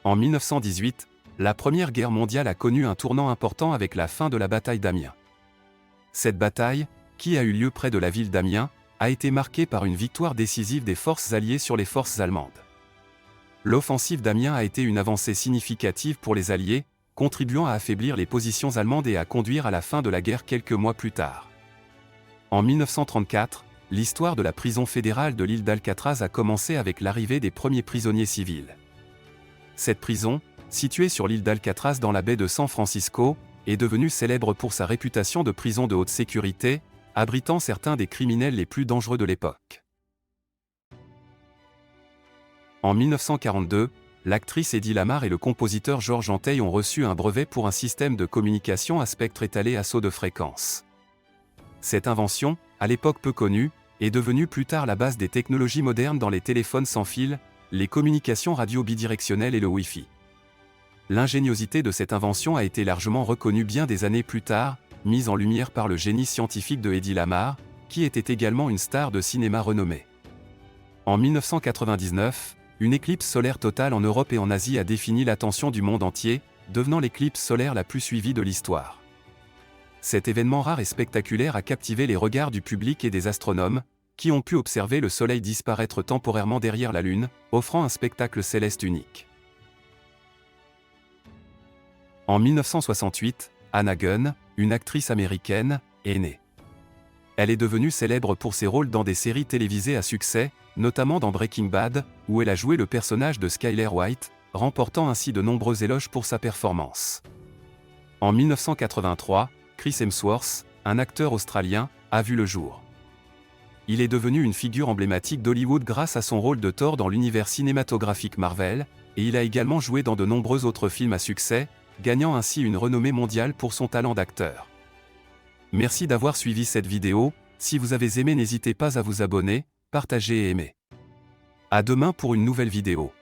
En 1918, la Première Guerre mondiale a connu un tournant important avec la fin de la bataille d'Amiens. Cette bataille, qui a eu lieu près de la ville d'Amiens, a été marquée par une victoire décisive des forces alliées sur les forces allemandes. L'offensive d'Amiens a été une avancée significative pour les Alliés, contribuant à affaiblir les positions allemandes et à conduire à la fin de la guerre quelques mois plus tard. En 1934, l'histoire de la prison fédérale de l'île d'Alcatraz a commencé avec l'arrivée des premiers prisonniers civils. Cette prison, située sur l'île d'Alcatraz dans la baie de San Francisco, est devenue célèbre pour sa réputation de prison de haute sécurité, abritant certains des criminels les plus dangereux de l'époque. En 1942, l'actrice Hedy Lamarr et le compositeur Georges Antheil ont reçu un brevet pour un système de communication à spectre étalé à saut de fréquence. Cette invention, à l'époque peu connue, est devenue plus tard la base des technologies modernes dans les téléphones sans fil, les communications radio bidirectionnelles et le Wi-Fi. L'ingéniosité de cette invention a été largement reconnue bien des années plus tard, mise en lumière par le génie scientifique de Hedy Lamarr, qui était également une star de cinéma renommée. En 1999, une éclipse solaire totale en Europe et en Asie a défini l'attention du monde entier, devenant l'éclipse solaire la plus suivie de l'histoire. Cet événement rare et spectaculaire a captivé les regards du public et des astronomes, qui ont pu observer le Soleil disparaître temporairement derrière la Lune, offrant un spectacle céleste unique. En 1968, Anna Gunn, une actrice américaine, est née. Elle est devenue célèbre pour ses rôles dans des séries télévisées à succès, notamment dans Breaking Bad, où elle a joué le personnage de Skyler White, remportant ainsi de nombreux éloges pour sa performance. En 1983, Chris Hemsworth, un acteur australien, a vu le jour. Il est devenu une figure emblématique d'Hollywood grâce à son rôle de Thor dans l'univers cinématographique Marvel, et il a également joué dans de nombreux autres films à succès, gagnant ainsi une renommée mondiale pour son talent d'acteur. Merci d'avoir suivi cette vidéo. Si vous avez aimé, n'hésitez pas à vous abonner, partager et aimer. À demain pour une nouvelle vidéo.